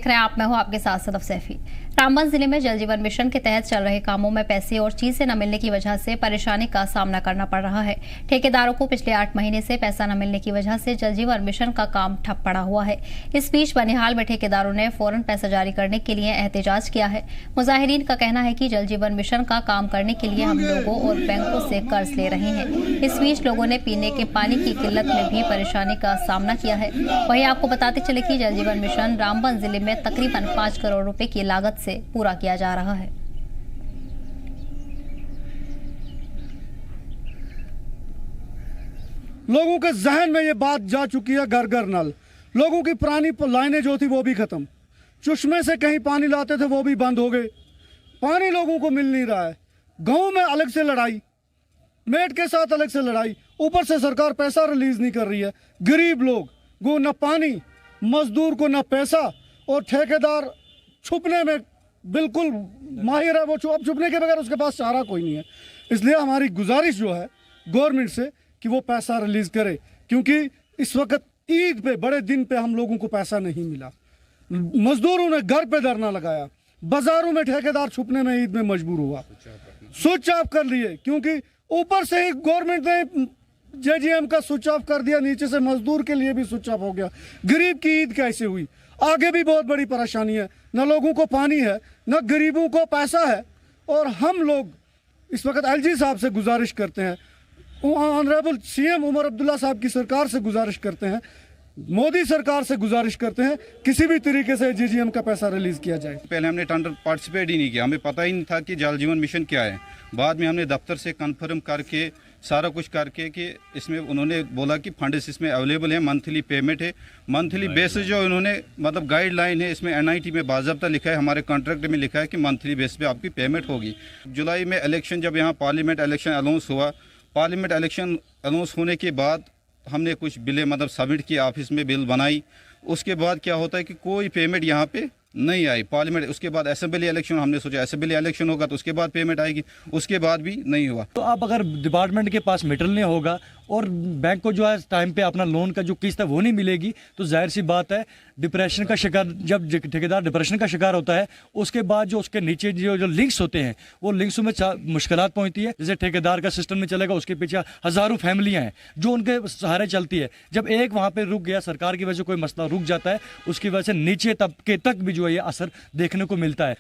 देख रहे हैं आप, मैं हूं आपके साथ सदफ सैफी। रामबन जिले में जल जीवन मिशन के तहत चल रहे कामों में पैसे और चीजें न मिलने की वजह से परेशानी का सामना करना पड़ रहा है। ठेकेदारों को पिछले 8 महीने से पैसा न मिलने की वजह से जल जीवन मिशन का काम ठप पड़ा हुआ है। इस बीच बनिहाल में ठेकेदारों ने फौरन पैसा जारी करने के लिए एहतजाज किया है। मुजाहिरीन का कहना है कि जल जीवन मिशन का काम करने के लिए हम लोगों और बैंकों से कर्ज ले रहे हैं। इस बीच लोगों ने पीने के पानी की किल्लत में भी परेशानी का सामना किया है। वहीं आपको बताते चले कि जल जीवन मिशन रामबन जिले में तकरीबन 5 करोड़ रुपए की लागत से पूरा किया जा रहा है। लोगों के जहन में ये बात जा चुकी है, घर घर नल। लोगों की पुरानी लाइनें जो थी वो भी खत्म। चश्मे से कहीं पानी लाते थे वो भी बंद हो गए। पानी लोगों को मिल नहीं रहा है। गांव में अलग से लड़ाई, मेट के साथ अलग से लड़ाई, ऊपर से सरकार पैसा रिलीज नहीं कर रही है। गरीब लोग को न पानी, मजदूर को न पैसा, और ठेकेदार छुपने में बिल्कुल माहिर है। वो अब छुपने के बगैर उसके पास चारा कोई नहीं है। इसलिए हमारी गुजारिश जो है गवर्नमेंट से कि वो पैसा रिलीज करे, क्योंकि इस वक्त ईद पे, बड़े दिन पे हम लोगों को पैसा नहीं मिला। मजदूरों ने घर पे धरना लगाया, बाजारों में ठेकेदार छुपने में ईद में मजबूर हुआ, स्विच ऑफ कर लिए, क्योंकि ऊपर से ही गवर्नमेंट ने जेजीएम का स्विच ऑफ कर दिया, नीचे से मजदूर के लिए भी स्विच ऑफ हो गया। गरीब की ईद कैसे हुई? आगे भी बहुत बड़ी परेशानी है। न लोगों को पानी है, न गरीबों को पैसा है। और हम लोग इस वक्त एलजी साहब से गुजारिश करते हैं, ऑनरेबल सीएम उमर अब्दुल्ला साहब की सरकार से गुजारिश करते हैं, मोदी सरकार से गुजारिश करते हैं, किसी भी तरीके से जीजीएम का पैसा रिलीज किया जाए। पहले हमने टेंडर पार्टिसिपेट ही नहीं किया, हमें पता ही नहीं था कि जल जीवन मिशन क्या है। बाद में हमने दफ्तर से कंफर्म करके सारा कुछ करके कि इसमें उन्होंने बोला कि फंड्स इसमें अवेलेबल है, मंथली पेमेंट है, मंथली बेसिस जो उन्होंने मतलब गाइडलाइन है, इसमें एनआईटी में बाज़ाब्ता लिखा है, हमारे कॉन्ट्रैक्ट में लिखा है कि मंथली बेस पे आपकी पेमेंट होगी। जुलाई में इलेक्शन, जब यहाँ पार्लियामेंट इलेक्शन अनाउंस हुआ, पार्लियामेंट इलेक्शन अनाउंस होने के बाद हमने कुछ बिलें मतलब सबमिट की, ऑफिस में बिल बनाई। उसके बाद क्या होता है कि कोई पेमेंट यहाँ पे नहीं आई पार्लियामेंट। उसके बाद असेंबली इलेक्शन, हमने सोचा असेंबली इलेक्शन होगा तो उसके बाद पेमेंट आएगी, उसके बाद भी नहीं हुआ। तो अब अगर डिपार्टमेंट के पास मटेरियल नहीं होगा और बैंक को जो है टाइम पे अपना लोन का जो किस्त है वो नहीं मिलेगी, तो जाहिर सी बात है डिप्रेशन का शिकार, जब ठेकेदार डिप्रेशन का शिकार होता है, उसके बाद जो उसके नीचे जो लिंक्स होते हैं वो लिंक्स में मुश्किलात पहुंचती है। जैसे ठेकेदार का सिस्टम में चलेगा, उसके पीछे हज़ारों फैमिलियाँ हैं जो उनके सहारे चलती है। जब एक वहाँ पर रुक गया, सरकार की वजह से कोई मसला रुक जाता है, उसकी वजह से नीचे तबके तक भी जो है ये असर देखने को मिलता है।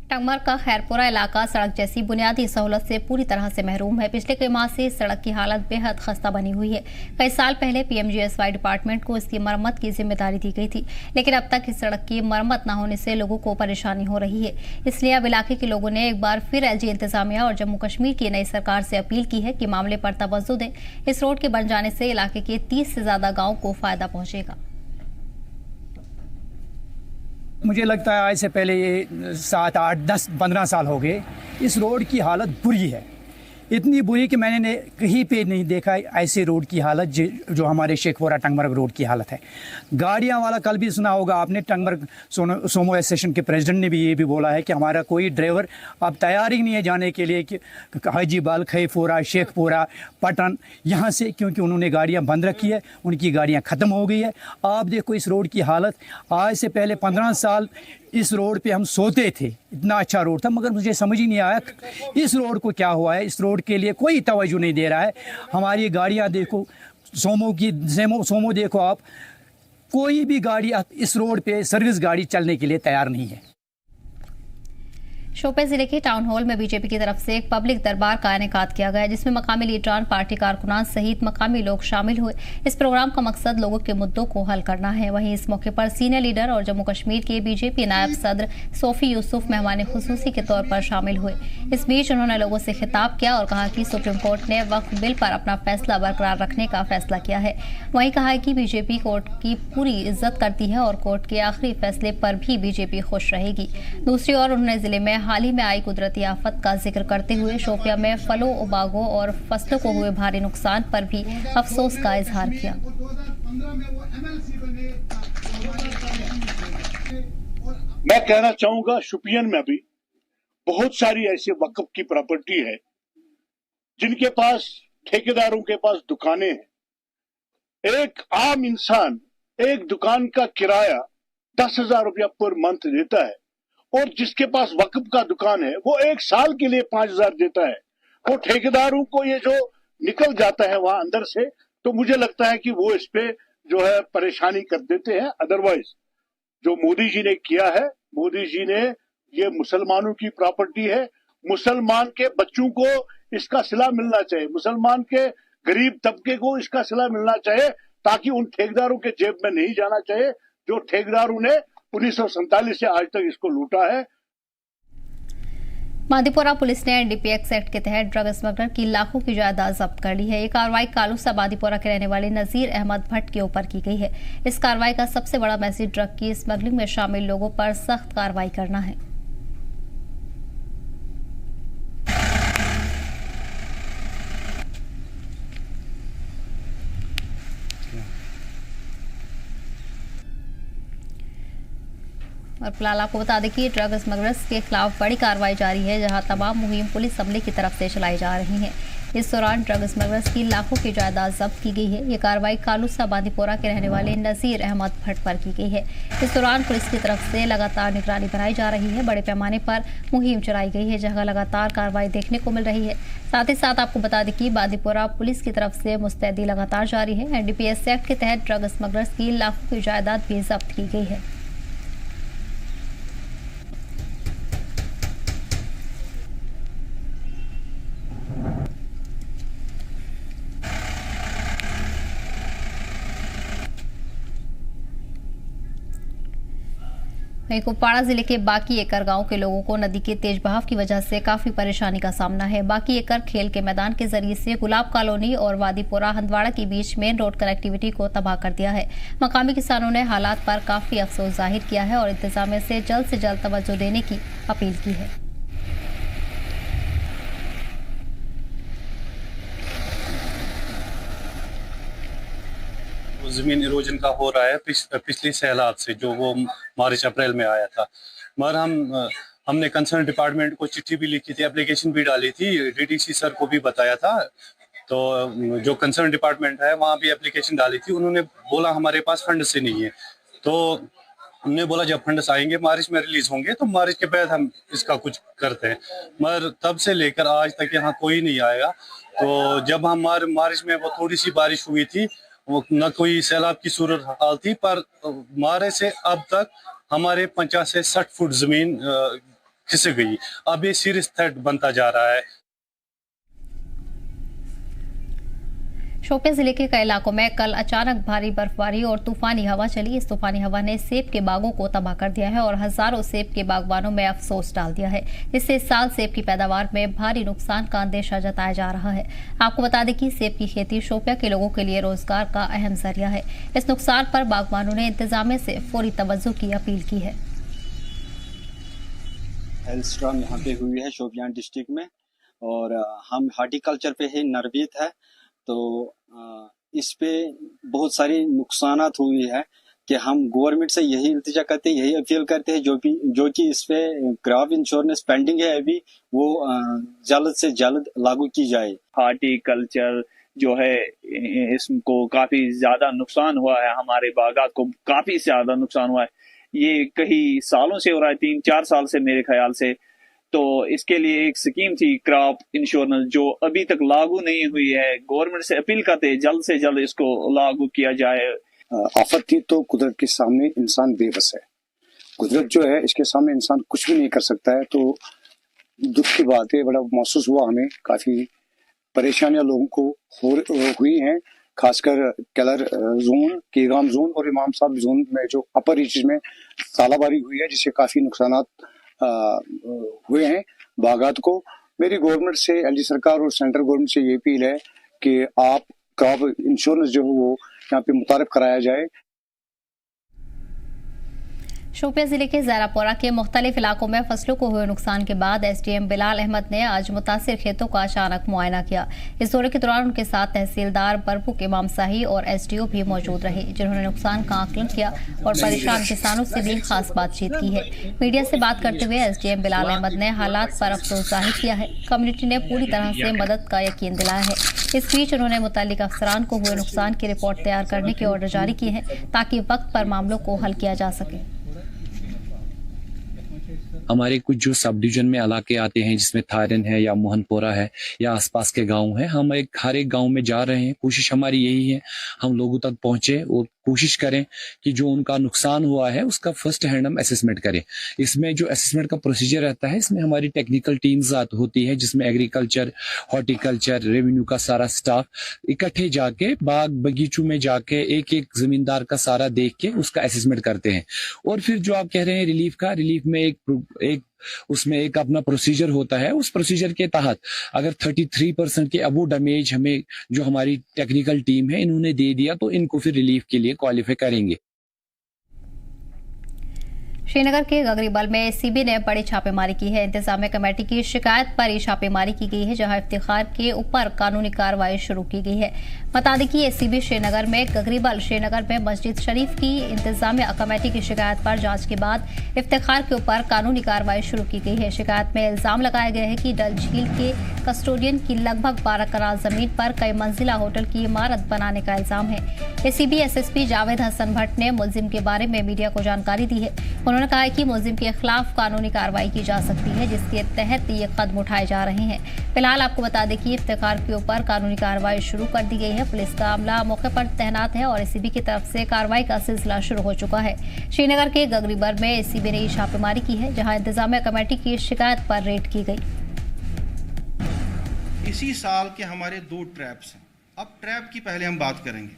टंगमर का खैरपुरा इलाका सड़क जैसी बुनियादी सहूलत से पूरी तरह से महरूम है। पिछले कई माह से सड़क की हालत बेहद खस्ता बनी हुई है। कई साल पहले पीएमजीएसवाई डिपार्टमेंट को इसकी मरम्मत की जिम्मेदारी दी गई थी, लेकिन अब तक इस सड़क की मरम्मत न होने से लोगों को परेशानी हो रही है। इसलिए अब इलाके के लोगों ने एक बार फिर एलजी इंतजामिया और जम्मू कश्मीर की नई सरकार से अपील की है कि मामले पर तवज्जो दें। इस रोड के बन जाने से इलाके के 30 से ज्यादा गाँव को फायदा पहुंचेगा। मुझे लगता है आज से पहले ये 7, 8, 10, 15 साल हो गए इस रोड की हालत बुरी है। इतनी बुरी कि मैंने कहीं पे नहीं देखा ऐसे रोड की हालत जो हमारे शेखपुरा टंगमर्ग रोड की हालत है। गाड़ियां वाला, कल भी सुना होगा आपने, टंगमर्ग सोमो एसोसिएशन के प्रेसिडेंट ने भी ये भी बोला है कि हमारा कोई ड्राइवर अब तैयार ही नहीं है जाने के लिए कि हाजीबाल, खैफोरा, शेखपुरा, पटन यहाँ से, क्योंकि उन्होंने गाड़ियाँ बंद रखी है, उनकी गाड़ियाँ ख़त्म हो गई है। आप देखो इस रोड की हालत। आज से पहले 15 साल इस रोड पे हम सोते थे, इतना अच्छा रोड था, मगर मुझे समझ ही नहीं आया इस रोड को क्या हुआ है। इस रोड के लिए कोई तवज्जो नहीं दे रहा है। हमारी गाड़ियां देखो, सोमो देखो आप, कोई भी गाड़ी इस रोड पे सर्विस गाड़ी चलने के लिए तैयार नहीं है। शोपियां जिले के टाउन हॉल में बीजेपी की तरफ से एक पब्लिक दरबार का इनेकाद किया गया, जिसमें मकामी लीडरान, पार्टी कारकुनान सहित मकामी लोग शामिल हुए। इस प्रोग्राम का मकसद लोगों के मुद्दों को हल करना है। वहीं इस मौके पर सीनियर लीडर और जम्मू कश्मीर के बीजेपी नायब सदर सोफी यूसुफ मेहमान खुसूसी के तौर पर शामिल हुए। इस बीच उन्होंने लोगों से खिताब किया और कहा कि सुप्रीम कोर्ट ने वक्फ बिल पर अपना फैसला बरकरार रखने का फैसला किया है। वहीं कहा है कि बीजेपी कोर्ट की पूरी इज्जत करती है और कोर्ट के आखिरी फैसले पर भी बीजेपी खुश रहेगी। दूसरी ओर उन्होंने जिले में हाल ही में आई कुदरती आफत का जिक्र करते हुए शोपियां में फलों, बागों और फसलों को हुए भारी नुकसान पर भी अफसोस का इजहार किया। मैं कहना चाहूंगा शोपियां में भी बहुत सारी ऐसी वक्फ की प्रॉपर्टी है जिनके पास, ठेकेदारों के पास दुकानें हैं। एक आम इंसान एक दुकान का किराया 10,000 रुपया पर मंथ देता है, और जिसके पास वक्फ का दुकान है वो 1 साल के लिए 5,000 देता है, वो ठेकेदारों को ये जो निकल जाता है वहां अंदर से, तो मुझे लगता है कि वो इस पे जो है परेशानी कर देते हैं। अदरवाइज जो मोदी जी ने किया है, मोदी जी ने, ये मुसलमानों की प्रॉपर्टी है, मुसलमान के बच्चों को इसका सिला मिलना चाहिए, मुसलमान के गरीब तबके को इसका सिला मिलना चाहिए, ताकि उन ठेकेदारों के जेब में नहीं जाना चाहिए जो ठेकेदारों ने 1947 से आज तक इसको लूटा है। बांदीपोरा पुलिस ने एनडीपीएस एक्ट के तहत ड्रग स्मगलर की लाखों की जायदाद जब्त कर ली है। ये कार्रवाई कालूसा बांदीपोरा के रहने वाले नजीर अहमद भट्ट के ऊपर की गई है। इस कार्रवाई का सबसे बड़ा मैसेज ड्रग की स्मगलिंग में शामिल लोगों पर सख्त कार्रवाई करना है। और फिलहाल आपको बता दें कि ड्रग स्मगलर्स के खिलाफ बड़ी कार्रवाई जारी है, जहां तमाम मुहिम पुलिस अमले की तरफ से चलाई जा रही है। इस दौरान ड्रग स्मगलर्स की लाखों की जायदाद जब्त की गई है। ये कार्रवाई कालूसा बांदीपोरा के रहने वाले नजीर अहमद भट्ट पर की गई है। इस दौरान पुलिस की तरफ से लगातार निगरानी बनाई जा रही है, बड़े पैमाने पर मुहिम चलाई गई है, जहां लगातार कार्रवाई देखने को मिल रही है। साथ ही साथ आपको बता दें कि बांदीपोरा पुलिस की तरफ से मुस्तैदी लगातार जारी है। एनडीपीएस एक्ट के तहत ड्रग स्मगलर्स की लाखों की जायदाद भी जब्त की गई है। वहीं कुपवाड़ा जिले के बाकी एकर गांव के लोगों को नदी के तेज बहाव की वजह से काफी परेशानी का सामना है। बाकी एकर खेल के मैदान के जरिए से गुलाब कॉलोनी और वादीपुरा हंदवाड़ा के बीच मेन रोड कनेक्टिविटी को तबाह कर दिया है। मकामी किसानों ने हालात पर काफी अफसोस जाहिर किया है और इंतजामिया से जल्द तवज्जो देने की अपील की है। जमीन इरोजन का हो रहा है पिछली सैलाब से, जो वो मार्च अप्रैल में आया था। मगर हमने कंसर्न डिपार्टमेंट को चिट्ठी भी लिखी थी, एप्लीकेशन भी डाली थी, डीडीसी सर को भी बताया था। तो जो कंसर्न डिपार्टमेंट है वहाँ भी एप्लीकेशन डाली थी। उन्होंने बोला हमारे पास फंड से नहीं है। तो हमने बोला जब फंड्स आएंगे मार्च में रिलीज होंगे तो मार्च के बाद हम इसका कुछ करते हैं। मगर तब से लेकर आज तक यहाँ कोई नहीं आएगा। तो जब हम मार्च में वो थोड़ी सी बारिश हुई थी, वो न कोई सैलाब की सूरत हाल थी, पर मारे से अब तक हमारे 50 से 60 फुट जमीन खिसक गई। अब ये सीरियस थ्रेट बनता जा रहा है। शोपियां जिले के कई इलाकों में कल अचानक भारी बर्फबारी और तूफानी हवा चली। इस तूफानी हवा ने सेब के बागों को तबाह कर दिया है और हजारों सेब के बागवानों में अफसोस डाल दिया है। इससे इस साल सेब की पैदावार में भारी नुकसान का अंदेशा जताया जा रहा है। आपको बता दें कि सेब की खेती शोपियां के लोगों के लिए रोजगार का अहम जरिया है। इस नुकसान पर बागवानों ने इंतजामिया से फौरी तवज्जो की अपील की है। हेल्स्टॉर्म यहाँ पे हुई है शोपियां डिस्ट्रिक्ट में, और हम हार्टिकल्चर पे ही निर्भर है। तो इस पे बहुत सारी नुकसानात हुई है कि हम गवर्नमेंट से यही इल्तिजा करते हैं, यही अपील करते हैं जो कि इस पे क्रॉप इंश्योरेंस पेंडिंग है अभी, वो जल्द से जल्द लागू की जाए। हार्टिकल्चर जो है इसको काफी ज्यादा नुकसान हुआ है, हमारे बागात को काफी ज्यादा नुकसान हुआ है। ये कई सालों से हो रहा है, 3-4 साल से मेरे ख्याल से। तो इसके लिए एक स्कीम थी क्रॉप इंश्योरेंस, जो अभी तक लागू नहीं हुई है। गवर्नमेंट से अपील करते हैं जल्द से जल्द इसको लागू किया जाए। आफत थी तो कुदरत के सामने इंसान बेबस है। कुदरत जो है इसके सामने इंसान कुछ भी नहीं कर सकता है। तो दुख की बात है, बड़ा महसूस हुआ हमें, काफी परेशानियां लोगों को हुई हैं, खासकर केलर जोन, केगाम जोन और इमाम साहब जोन में जो अपर रीचेस में तालाबारी हुई है, जिससे काफी नुकसानात हुए हैं बागात को। मेरी गवर्नमेंट से, एलजी सरकार और सेंट्रल गवर्नमेंट से ये अपील है कि आप क्रॉप इंश्योरेंस जो है वो यहाँ पे मुतारिफ कराया जाए। शोपियां जिले के जैरापोरा के मुख्तलिफ इलाकों में फसलों को हुए नुकसान के बाद एसडीएम बिलाल अहमद ने आज मुतासिर खेतों का अचानक मुआयना किया। इस दौरे के दौरान उनके साथ तहसीलदार बरपुक इमाम शाही और एसडीओ भी मौजूद रहे, जिन्होंने नुकसान का आकलन किया और परेशान किसानों से भी खास बातचीत की है। मीडिया से बात करते हुए एसडीएम बिलाल अहमद ने हालात पर अफसोस जाहिर किया है। कम्युनिटी ने पूरी तरह से मदद का यकीन दिलाया है। इस बीच उन्होंने मुतल्लिक अफसरान को हुए नुकसान की रिपोर्ट तैयार करने के ऑर्डर जारी किए हैं, ताकि वक्त पर मामलों को हल किया जा सके। हमारे कुछ जो सब डिवीजन में इलाके आते हैं जिसमें थायरन है या मोहनपुरा है या आसपास के गांव हैं, हम हर एक गांव में जा रहे हैं। कोशिश हमारी यही है हम लोगों तक पहुंचे और कोशिश करें कि जो उनका नुकसान हुआ है उसका फर्स्ट हैंड हम असेसमेंट करें। इसमें जो असेसमेंट का प्रोसीजर रहता है इसमें हमारी टेक्निकल टीम्स होती है जिसमें एग्रीकल्चर, हॉर्टिकल्चर, रेवेन्यू का सारा स्टाफ इकट्ठे जाके बाग बगीचों में जाके एक एक जमींदार का सारा देख के उसका असेसमेंट करते हैं। और फिर जो आप कह रहे हैं रिलीफ में एक अपना प्रोसीजर होता है। उस प्रोसीजर के तहत अगर 33% के अबो डैमेज हमें जो हमारी टेक्निकल टीम है इन्होंने दे दिया तो इनको फिर रिलीफ के लिए क्वालिफाई करेंगे। श्रीनगर के गगरीबल में एसीबी ने बड़ी छापेमारी की है। इंतजामिया कमेटी की शिकायत पर यह छापेमारी की गई है जहां इफ्तिखार के ऊपर कानूनी कार्रवाई शुरू की गई है। बता दें कि एसीबी श्रीनगर में गगरीबल श्रीनगर में मस्जिद शरीफ की इंतजामिया कमेटी की शिकायत पर जांच के बाद इफ्तिखार के ऊपर कानूनी कार्रवाई शुरू की गई है। शिकायत में इल्जाम लगाया गया है कि डल झील के कस्टोडियन की लगभग 12 कनाल जमीन पर कई मंजिला होटल की इमारत बनाने का इल्जाम है। एसीबी एसएसपी जावेद हसन भट्ट ने मुलजिम के बारे में मीडिया को जानकारी दी है। उन्होंने कहा है कि मुलजिम के खिलाफ कानूनी कार्रवाई की जा सकती है जिसके तहत ये कदम उठाए जा रहे हैं। फिलहाल आपको बता दें कि इफ्तिखार के ऊपर कानूनी कार्रवाई शुरू कर दी गई है। पुलिस का अमला मौके पर तैनात है और एसीबी की तरफ से कार्रवाई का सिलसिला शुरू हो चुका है। श्रीनगर के गगरीबर में एसीबी ने छापेमारी की है जहां इंतजामिया कमेटी की शिकायत पर रेड की गई। इसी साल के हमारे 2 ट्रैप्स हैं। अब ट्रैप की पहले हम बात करेंगे।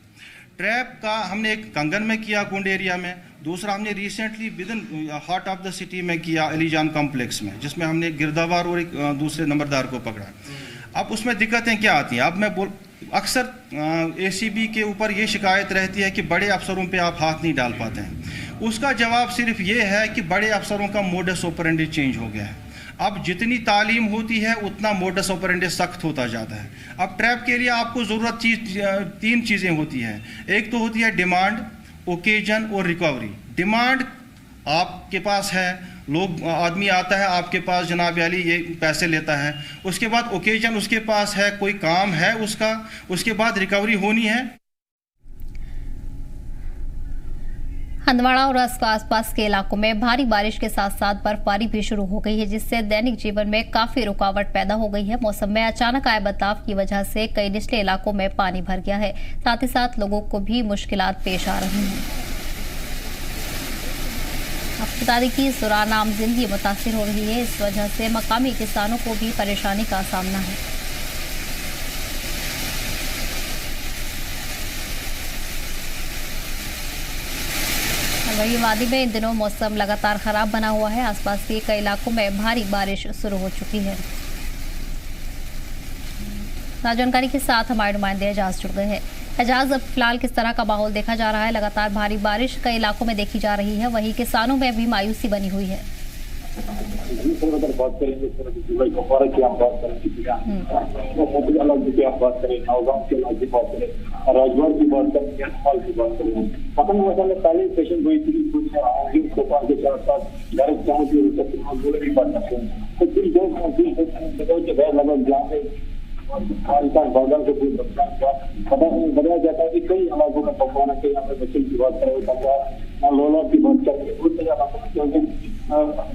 ट्रैप का हमने एक कंगन में किया कुंड एरिया में, दूसरा हमने recently with in heart of the city में किया अलीजान कॉम्प्लेक्स में, जिसमें हमने एक गिरदावर और एक दूसरे नंबरदार को पकड़ा। अब उसमें दिक्कतें क्या आती हैं? अब मैं अक्सर एसीबी के ऊपर ये शिकायत रहती है कि बड़े अफसरों पे आप हाथ नहीं डाल पाते हैं। उसका जवाब सिर्फ ये है कि बड़े अफसरों का मोडस ऑपरेंडी चेंज हो गया है। अब जितनी तालीम होती है उतना मोडस ऑपरेंडी सख्त होता जाता है। अब ट्रैप के लिए आपको ज़रूरत 3 चीज़ें होती हैं। एक तो होती है डिमांड, ओकेजन और रिकवरी। डिमांड आपके पास है, आदमी आता है आपके पास, जनाब अली ये पैसे लेता है। उसके बाद ओकेजन उसके पास है, कोई काम है उसका, उसके बाद रिकवरी होनी है। हंदवाड़ा और आसपास के इलाकों में भारी बारिश के साथ साथ बर्फबारी भी शुरू हो गई है जिससे दैनिक जीवन में काफी रुकावट पैदा हो गई है। मौसम में अचानक आए बदलाव की वजह से कई निचले इलाकों में पानी भर गया है, साथ ही साथ लोगों को भी मुश्किलात पेश आ रही हैं। आपको बता दें कि इस दौरान आम जिंदगी मुतासिर हो रही है। इस वजह से मकामी किसानों को भी परेशानी का सामना है। वही वादी में इन दिनों मौसम लगातार खराब बना हुआ है। आसपास के कई इलाकों में भारी बारिश शुरू हो चुकी है। जानकारी के साथ हमारे नुमाइंदे एजाज जुड़ गए हैं। एजाज, अब फिलहाल किस तरह का माहौल देखा जा रहा है? लगातार भारी बारिश कई इलाकों में देखी जा रही है, वहीं किसानों में भी मायूसी बनी हुई है। अगर बात करेंगे कुपवारा की हम बात करेंगे, मोतियालाल की हम बात करें, नौगांव के इलाके की बात करें, राजवाड़ की बात करें, नेपाल की बात करें। पतंग मौसम में पहले पेशेंट हुई थी कुछ भोपाल के साथ साथ डायरेक्ट जहाँ की बोले नहीं पाते हैं। तो फिर जो लगभग जहाँ पे बाजार से कोई बताया जाता है कि कई इलाकों में पकवाना के यहाँ पे मछली की बात करें, पंजाब लोला की बात करें, बहुत क्योंकि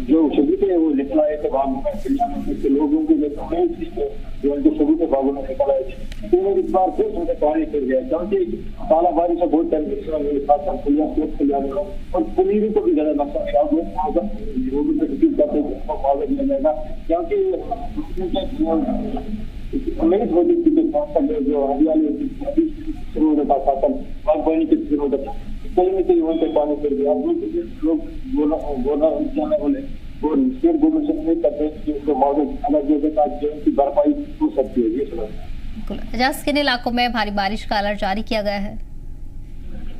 जो सबूते है वो निकल आए थे बागों में, लोगों के जो उनके सबूते बागों में निकल आए थे। तो इस बार फिर उनके पानी फिर गया क्योंकि काला बारिश से बहुत और पनीर को भी ज्यादा नुकसान जाएगा क्योंकि नहीं होती थी जो हरियाली शुरू होता था फसल बागवानी की शुरू होता था, कहीं न कहीं वहाँ पे पानी फिर गया। लोग बोला बोले और स्टेट गवर्नमेंट से नहीं करते कि उसको मौजूद अलग जगह की भरपाई हो सकती है। बिल्कुल, एजाज किन इलाकों में भारी बारिश का अलर्ट जारी किया गया है?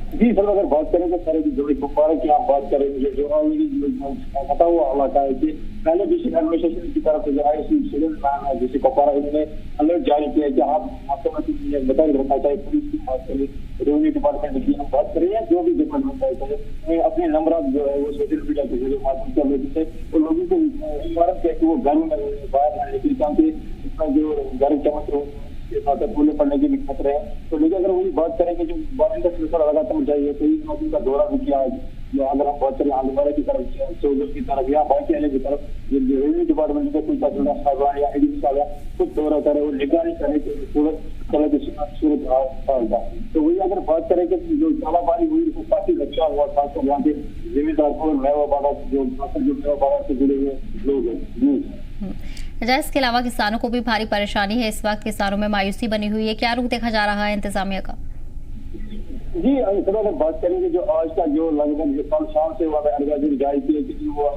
जी सर, अगर बात करें तो सारे जो कुपवारा की आप बात करेंगे, जो पता हुआ इलाका है कि पहले डिस्ट्रिक्ट एडमिनिस्ट्रेशन की तरफ से जो है जैसे कुपवारा इन्होंने अलर्ट जारी किया कि आप बताए रखा चाहे पुलिस की बात करें, रेवेन्यू डिपार्टमेंट की हम बात करें या जो भी डिपार्टमेंट है अपने नंबर जो है वो सोशल मीडिया के जरिए माध्यम से लोगों से वो लोगों को इमारत किया कि वो घर में बाहर आने के क्योंकि इसका जो घर चमक फूले पड़ने के भी खतरे हैं। तो लेकिन अगर वही बात करें कि जो बारिश का सिलसिला लगातार जाइए, कई नदियों का दौरा भी किया है। जो अगर हम बात करें आंधवाड़ा की तरफ की तरफ या बाकी आने की तरफ रेवेन्यू डिपार्टमेंट का कोई तहसीलदार साहब या एडीसी साहब कुछ दौरा करे और निगरानी करे कि सूरत हाल था। तो वही अगर बात करें कि जो तालाबारी हुई उसको काफी अच्छा हुआ था, तो वहाँ के जिम्मेदार और मेवा बाड़ा जो मेवा बाड़ा से जुड़े हुए लोग हैं। इसके अलावा किसानों को भी भारी परेशानी है, इस वक्त किसानों में मायूसी बनी हुई है, क्या रुख देखा जा रहा है इंतजामिया का? जी सर, अगर बात करेंगे जो आज का जो लगभग कल शाम से एडवाइजरी जारी की है, वो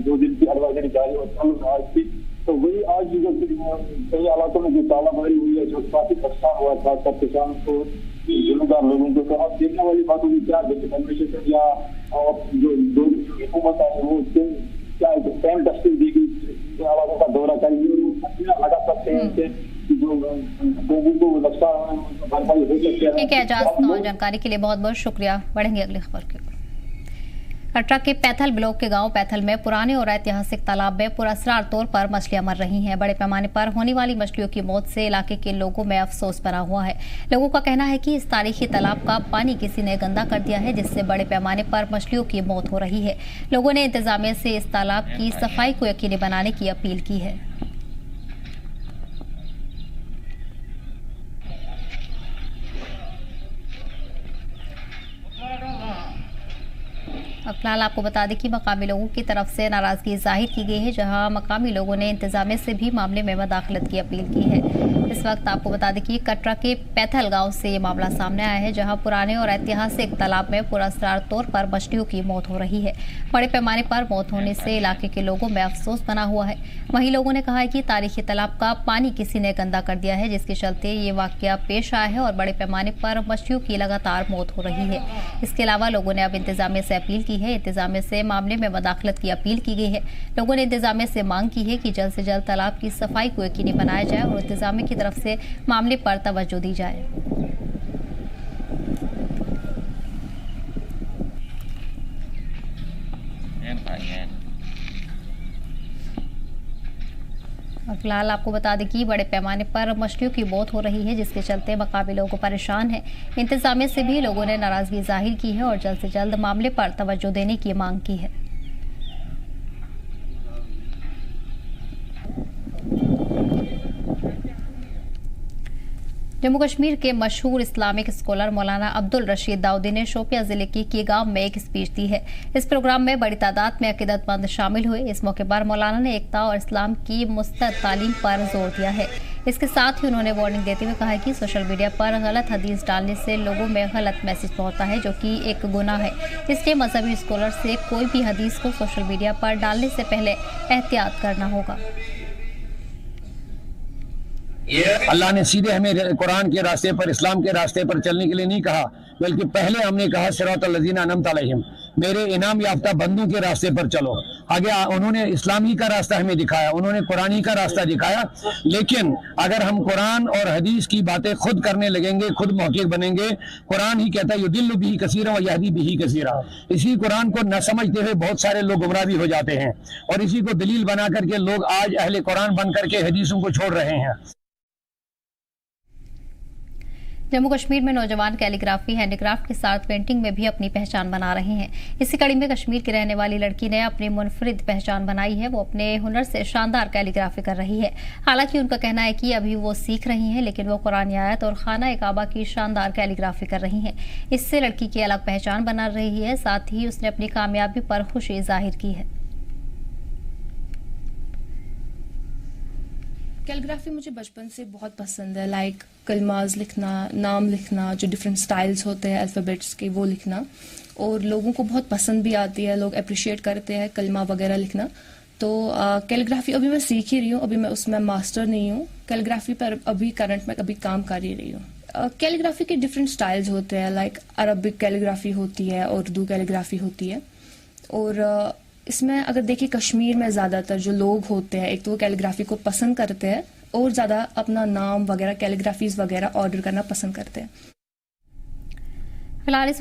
2 दिन की एडवाइजरी जारी और कल आज की, तो वही आज जो कई इलाकों में जो तालाबारी हुई है, जो काफी नुकसान हुआ था सब किसानों को, जिम्मेदार लोगों को। तो अब देखने वाली बात होगी क्या एडमिनिस्ट्रेशन या जो हुकूमत है वो क्या टाइम टेस्टिंग दी गई इलाकों का दौरा करेंगे, लगा सकते हैं कि जो लोगों को नुकसान भरपाई हो सकती है। ठीक है एजाज, जानकारी के लिए बहुत बहुत शुक्रिया। बढ़ेंगे अगली खबर की। कटरा के पैथल ब्लॉक के गांव पैथल में पुराने और ऐतिहासिक तालाब में पुरस्कार तौर पर मछलियां मर रही हैं। बड़े पैमाने पर होने वाली मछलियों की मौत से इलाके के लोगों में अफसोस बना हुआ है। लोगों का कहना है कि इस तारीखी तालाब का पानी किसी ने गंदा कर दिया है, जिससे बड़े पैमाने पर मछलियों की मौत हो रही है। लोगों ने इंतजामिया से इस तालाब की सफाई को यकीनी बनाने की अपील की है। अब फिलहाल आपको बता दें कि मकामी लोगों की तरफ से नाराजगी जाहिर की गई है, जहां मकामी लोगों ने इंतजामिया से भी मामले में मदाखलत की अपील की है। इस वक्त आपको बता दें कि कटरा के पैथल गांव से ये मामला सामने आया है, जहां पुराने और ऐतिहासिक तालाब में पुरस्कार तौर पर मछलियों की मौत हो रही है। बड़े पैमाने पर मौत होने से इलाके के लोगों में अफसोस बना हुआ है। वहीं लोगों ने कहा है कि तारीखी तालाब का पानी किसी ने गंदा कर दिया है, जिसके चलते ये वाकया पेश आया है और बड़े पैमाने पर मछलियों की लगातार मौत हो रही है। इसके अलावा लोगों ने अब इंतजामिया से अपील की है, इंतजामिया से मामले में मदाखलत की अपील की गई है। लोगों ने इंतजामिया से मांग की है कि जल्द से जल्द तालाब की सफाई को यकीनी बनाया जाए और इंतजामिया की तरफ से मामले पर तवज्जो दी जाए। और फिलहाल आपको बता दें कि बड़े पैमाने पर मछलियों की मौत हो रही है, जिसके चलते मकामी लोग परेशान हैं। इंतजामिया से भी लोगों ने नाराजगी जाहिर की है और जल्द से जल्द मामले पर तवज्जो देने की मांग की है। जम्मू कश्मीर के मशहूर इस्लामिक स्कॉलर मौलाना अब्दुल रशीद दाऊदी ने शोपियां जिले के कीगांव में एक स्पीच दी है। इस प्रोग्राम में बड़ी तादाद में अकीदतमंद शामिल हुए। इस मौके पर मौलाना ने एकता और इस्लाम की मुस्तद तालीम पर जोर दिया है। इसके साथ ही उन्होंने वार्निंग देते हुए कहा है कि सोशल मीडिया पर गलत हदीस डालने से लोगों में गलत मैसेज पहुंचता है, जो कि एक गुनाह है। इसलिए मजहबी स्कॉलर से कोई भी हदीस को सोशल मीडिया पर डालने से पहले एहतियात करना होगा। अल्लाह ने सीधे हमें कुरान के रास्ते पर, इस्लाम के रास्ते पर चलने के लिए नहीं कहा, बल्कि पहले हमने कहा सिरातल लज़ीना अनअमत अलैहिम, मेरे इनाम याफ्ता बंदों के रास्ते पर चलो। आगे उन्होंने इस्लामी का रास्ता हमें दिखाया, उन्होंने कुरानी का रास्ता दिखाया। लेकिन अगर हम कुरान और हदीस की बातें खुद करने लगेंगे, खुद मौक़िफ़ बनेंगे, कुरान ही कहता है युदिल्लु बिही कसीरा व यहदी बिही कसीरा। इसी कुरान को न समझते हुए बहुत सारे लोग गुमराह भी हो जाते हैं और इसी को दलील बना करके लोग आज अहले कुरान बन करके हदीसों को छोड़ रहे हैं। जम्मू कश्मीर में नौजवान कैलीग्राफी, हैंडीक्राफ्ट के साथ पेंटिंग में भी अपनी पहचान बना रहे हैं। इसी कड़ी में कश्मीर की रहने वाली लड़की ने अपनी मुनफरिद पहचान बनाई है। वो अपने हुनर से शानदार कैलीग्राफी कर रही है। हालांकि उनका कहना है कि अभी वो सीख रही हैं, लेकिन वो कुरानी आयत और खाना काबा की शानदार कैलीग्राफी कर रही हैं। इससे लड़की की अलग पहचान बना रही है। साथ ही उसने अपनी कामयाबी पर खुशी जाहिर की है। कैलीग्राफी मुझे बचपन से बहुत पसंद है। लाइक कलमाज लिखना, नाम लिखना, जो डिफरेंट स्टाइल्स होते हैं अल्फ़ाबेट्स के, वो लिखना, और लोगों को बहुत पसंद भी आती है। लोग अप्रिशिएट करते हैं कलमा वगैरह लिखना। तो कैलीग्राफी अभी मैं सीख ही रही हूँ, अभी मैं उसमें मास्टर नहीं हूँ। कैलीग्राफी पर अभी करंट में अभी काम कर ही रही हूँ। कैलीग्राफी के डिफरेंट स्टाइल्स होते हैं। लाइक अरबिक कैलीग्राफी होती है, उर्दू कैलीग्राफी होती है। और इसमें अगर देखिए कश्मीर में ज़्यादातर जो लोग होते हैं, एक तो वो कैलीग्राफी को पसंद करते हैं और ज़्यादा अपना नाम वगैरह कैलीग्राफीज वगैरह ऑर्डर करना पसंद करते हैं। फिलहाल